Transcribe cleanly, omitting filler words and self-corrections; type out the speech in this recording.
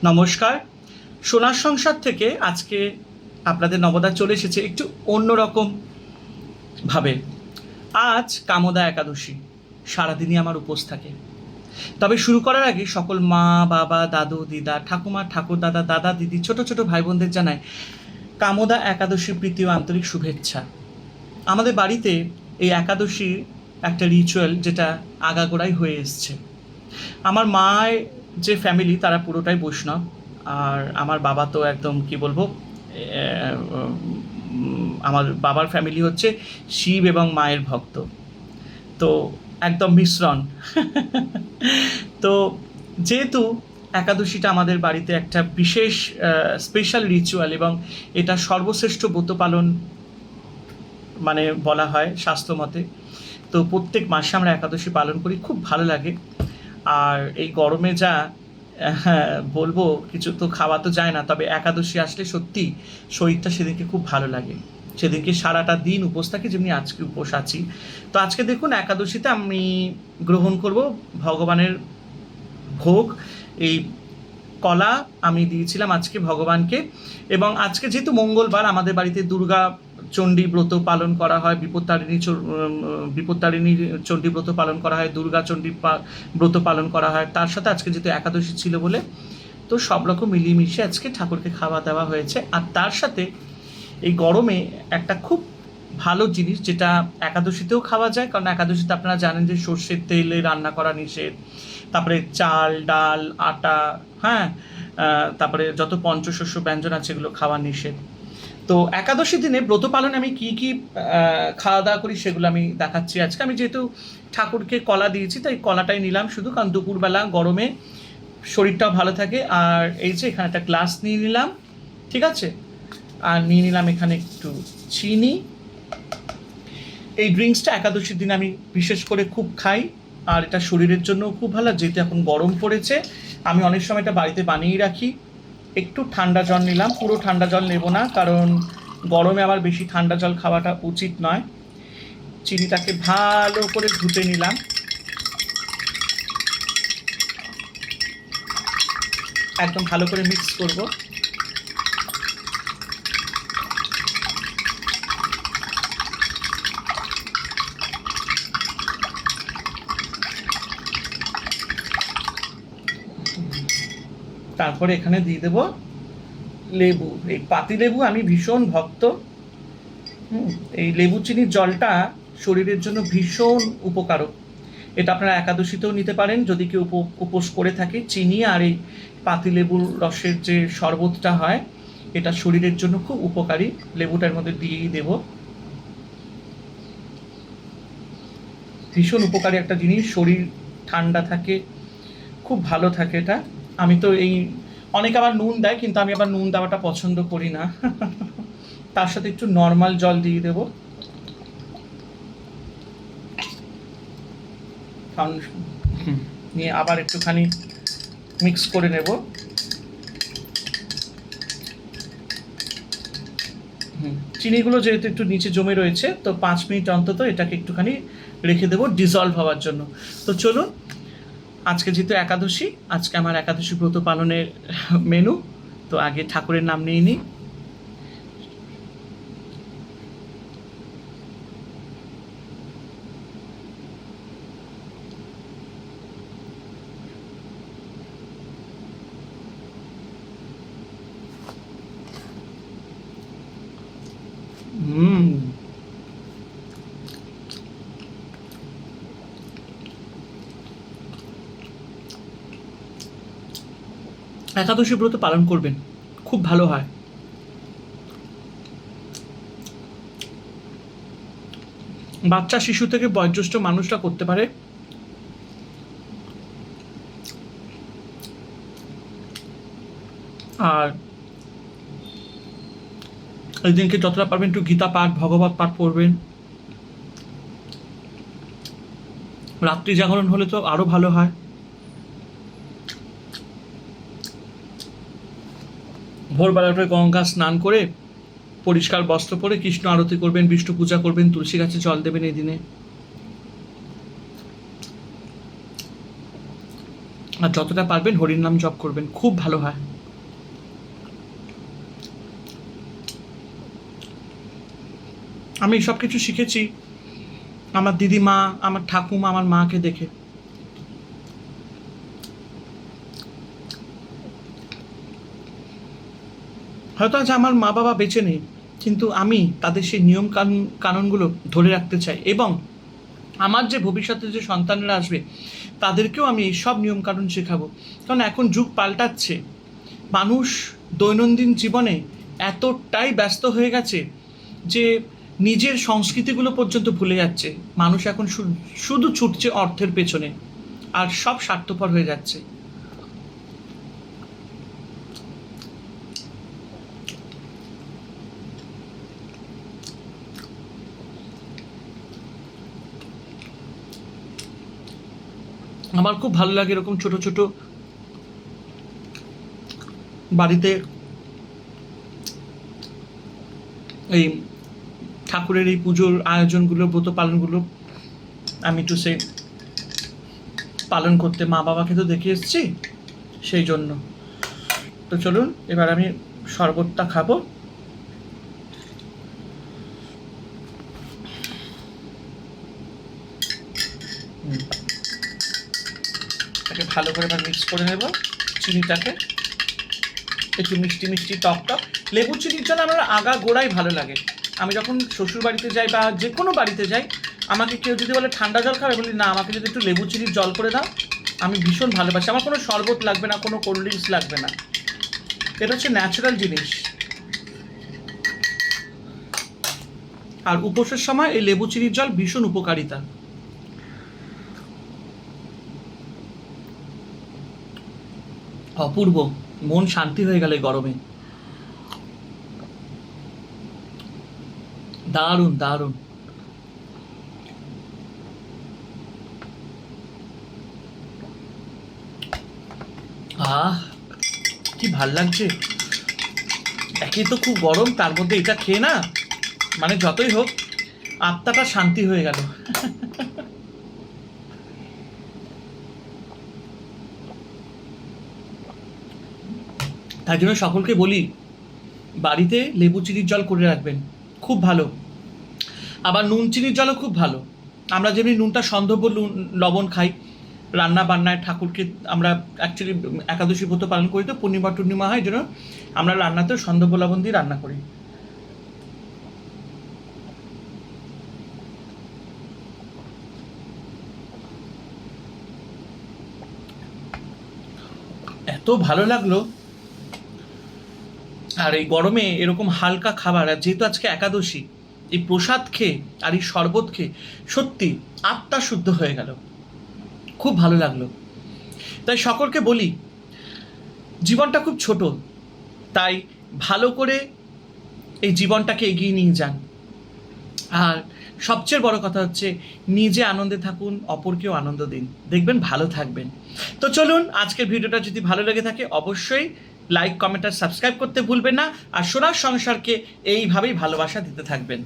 নমস্কার। সোনার সংসার থেকে আজকে আপনাদের নবদা চলে এসেছে একটু অন্যরকম ভাবে। আজ কামদা একাদশী, সারাদিনই আমার উপোস থাকে। তবে শুরু করার আগে সকল মা বাবা দাদু দিদা ঠাকুমা ঠাকুর দাদা দাদা দিদি ছোট ছোট ভাই বোনদের জানায় কামদা একাদশী প্রীতি ও আন্তরিক শুভেচ্ছা। আমাদের বাড়িতে এই একাদশীর একটা রিচুয়াল যেটা আগাগোড়াই হয়ে এসছে। আমার মায়ের যে ফ্যামিলি তারা পুরোটাই বৈষ্ণব, আর আমার বাবা তো একদম কি বলবো, আমার বাবার ফ্যামিলি হচ্ছে শিব এবং মায়ের ভক্ত, তো একদম মিশ্রণ। তো যেহেতু একাদশীটা আমাদের বাড়িতে একটা বিশেষ স্পেশাল রিচুয়াল এবং এটা সর্বশ্রেষ্ঠ ব্রত পালন মানে বলা হয় শাস্ত্র মতে, তো প্রত্যেক মাসে আমরা একাদশী পালন করি, খুব ভালো লাগে। আর এই গরমে যা বলবো, কিছু তো খাওয়া তো যায় না, তবে একাদশী আসলে সত্যি শরীরটা সেদিনকে খুব ভালো লাগে। সেদিনকে সারাটা দিন উপোস থাকি, যেমনি আজকে উপোস আছি। তো আজকে দেখুন একাদশীতে আমি গ্রহণ করব ভগবানের ভোগ। এই কলা আমি দিয়েছিলাম আজকে ভগবানকে। এবং আজকে যেহেতু মঙ্গলবার, আমাদের বাড়িতে দুর্গা চণ্ডী ব্রত পালন করা হয়, বিপত্তারিণী চণ্ডী ব্রত পালন করা হয়, দুর্গা চণ্ডী ব্রত পালন করা হয়। তার সাথে আজকে যেহেতু একাদশী ছিল বলে তো সব রকম মিলিয়ে মিশিয়ে আজকে ঠাকুরকে খাওয়া দাওয়া হয়েছে। আর তার সাথে এই গরমে একটা খুব ভালো জিনিস যেটা একাদশীতেও খাওয়া যায়, কারণ একাদশীতে আপনারা জানেন যে সর্ষের তেলে রান্না করা নিষেধ, তারপরে চাল ডাল আটা, হ্যাঁ, তারপরে যত পঞ্চশস্য ব্যঞ্জন আছে এগুলো খাওয়া নিষেধ। তো একাদশী দিনে ব্রত পালনে আমি কি কি খাওয়া দাওয়া করি সেগুলো আমি দেখাচ্ছি আজকে। আমি যেহেতু ঠাকুরকে কলা দিয়েছি তাই কলাটাই নিলাম শুধু, কারণ দুপুরবেলা গরমে শরীরটাও ভালো থাকে। আর এই যে এখানে একটা গ্লাস নিয়ে নিলাম, ঠিক আছে, আর নিয়ে নিলাম এখানে একটু চিনি। এই ড্রিঙ্কসটা একাদশীর দিন আমি বিশেষ করে খুব খাই, আর এটা শরীরের জন্যও খুব ভালো। যেহেতু এখন গরম পড়েছে, আমি অনেক সময় এটা বাড়িতে বানিয়ে রাখি। একটু ঠান্ডা জল নিলাম, পুরো ঠান্ডা জল নেব না, কারণ গরমে আবার বেশি ঠান্ডা জল খাওয়াটা উচিত নয়। চিনিটাকে ভালো করে ঘুটে নিলাম। একদম ভালো করে মিক্স করব। তারপরে এখানে দিয়ে দেবো লেবু। এই পাতি লেবু আমি ভীষণ ভক্ত। এই লেবু চিনির জলটা শরীরের জন্য ভীষণ উপকারক। এটা আপনারা একাদশীতেও নিতে পারেন যদি কেউ উপোস করে থাকে। চিনি আর এই পাতিলেবুর রসের যে শরবতটা হয়, এটা শরীরের জন্য খুব উপকারী। লেবুটার মধ্যে দিয়েই দেব। ভীষণ উপকারী একটা জিনিস, শরীর ঠান্ডা থাকে, খুব ভালো থাকে এটা। আমি তো এই অনেকে আবার নুন দেয়, কিন্তু আমি আবার নুন দেওয়াটা পছন্দ করি না। তার সাথে একটু নর্মাল জল দিয়ে দেবো। নিয়ে আবার একটুখানি মিক্স করে নেব। চিনিগুলো যেহেতু একটু নিচে জমে রয়েছে, তো 5 মিনিট অন্তত এটাকে একটুখানি রেখে দেবো ডিজলভ হওয়ার জন্য। তো চলুন, আজকে যেহেতু একাদশী, আজকে আমার একাদশী ব্রত পালনের মেনু। তো আগে ঠাকুরের নাম নিয়ে নিই। একাদশী ব্রত পালন করবেন, খুব ভালো হয়। বাচ্চা শিশু থেকে বয়োজ্যেষ্ঠ মানুষরা করতে পারে। আর এই দিনকে যতটা পারবেন একটু গীতা পাঠ ভগবত পাঠ পড়বেন। রাত্রি জাগরণ হলে তো আরো ভালো হয়। ভোরবেলা উঠে গঙ্গা স্নান করে পরিষ্কার বস্ত্র পরে কৃষ্ণ আরতি করবেন, বিষ্ণু পূজা করবেন, তুলসী গাছে জল দেবেন এই দিনে। আর যতটা পারবেন হরির নাম জপ করবেন, খুব ভালো হয়। আমি সব কিছু শিখেছি আমার দিদিমা, আমার ঠাকুমা, আমার মাকে দেখে। হয়তো আজ আমার মা বাবা বেঁচে নেই, কিন্তু আমি তাদের সেই নিয়ম কানুনগুলো ধরে রাখতে চাই, এবং আমার যে ভবিষ্যতে যে সন্তানরা আসবে তাদেরকেও আমি এই সব নিয়মকানুন শেখাবো। কারণ এখন যুগ পাল্টাচ্ছে, মানুষ দৈনন্দিন জীবনে এতটাই ব্যস্ত হয়ে গেছে যে নিজের সংস্কৃতিগুলো পর্যন্ত ভুলে যাচ্ছে। মানুষ এখন শুধু ছুটছে অর্থের পেছনে, আর সব স্বার্থপর হয়ে যাচ্ছে। আমার খুব ভালো লাগে এরকম ছোট ছোট বাড়িতে এই ঠাকুরের এই পুজোর আয়োজনগুলো, ব্রত পালনগুলো আমি একটু সে পালন করতে মা বাবাকে তো দেখে এসেছি, সেই জন্য। তো চলুন এবার আমি শরবতটা খাবো। এটাকে ভালো করে এবার মিক্স করে নেব, চিনিটাকে একটু মিষ্টি মিষ্টি টক টক। লেবু চিনির জল আমার আগা গোড়াই ভালো লাগে। আমি যখন শ্বশুর বাড়িতে যাই বা যে কোনো বাড়িতে যাই, আমাকে কেউ যদি বলে ঠান্ডা জল খাবে, বলি না, আমাকে যদি একটু লেবু চিনির জল করে দাও, আমি ভীষণ ভালোবাসি। আমার কোনো শরবত লাগবে না, কোনো কোল্ড ড্রিঙ্কস লাগবে না, এটা হচ্ছে ন্যাচারাল জিনিস। আর উপোসের সময় এই লেবু চিনির জল ভীষণ উপকারিতা। অপূর্ব, মন শান্তি হয়ে গেল এই গরমে। দারুণ দারুণ। আহ, কি ভাল লাগছে। একে তো খুব গরম, তার মধ্যে এটা খেয়ে না, মানে যতই হোক আত্মাটা শান্তি হয়ে গেল। তাই জন্য সকলকে বলি, বাড়িতে লেবু চিনির জল করে রাখবেন, খুব ভালো। আবার নুন চিনির জলও খুব ভালো। আমরা যেমনি নুনটা সন্ধব্য লবণ খাই রান্না বান্নায়, ঠাকুরকে আমরা অ্যাকচুয়ালি একাদশী ব্রত পালন করি, তো পূর্ণিমা টূর্ণিমা হয়, জন্য আমরা রান্নাতেও সন্ধব্য লবণ দিয়ে রান্না করি। এত ভালো লাগলো। আর এই গরমে এরকম হালকা খাবার, আর যেহেতু আজকে একাদশী, এই প্রসাদ খেয়ে আর এই শরবত খেয়ে সত্যি আত্মা শুদ্ধ হয়ে গেল, খুব ভালো লাগলো। তাই সকলকে বলি, জীবনটা খুব ছোট, তাই ভালো করে এই জীবনটাকে এগিয়ে নিয়ে যান। আর সবচেয়ে বড় কথা হচ্ছে, নিজে আনন্দে থাকুন, অপরকেও আনন্দ দিন, দেখবেন ভালো থাকবেন। তো চলুন, আজকের ভিডিওটা যদি ভালো লেগে থাকে অবশ্যই লাইক, কমেন্ট আর সাবস্ক্রাইব করতে ভুলবেন না। আর সোনার সংসারকে এইভাবেই ভালোবাসা দিতে থাকবেন।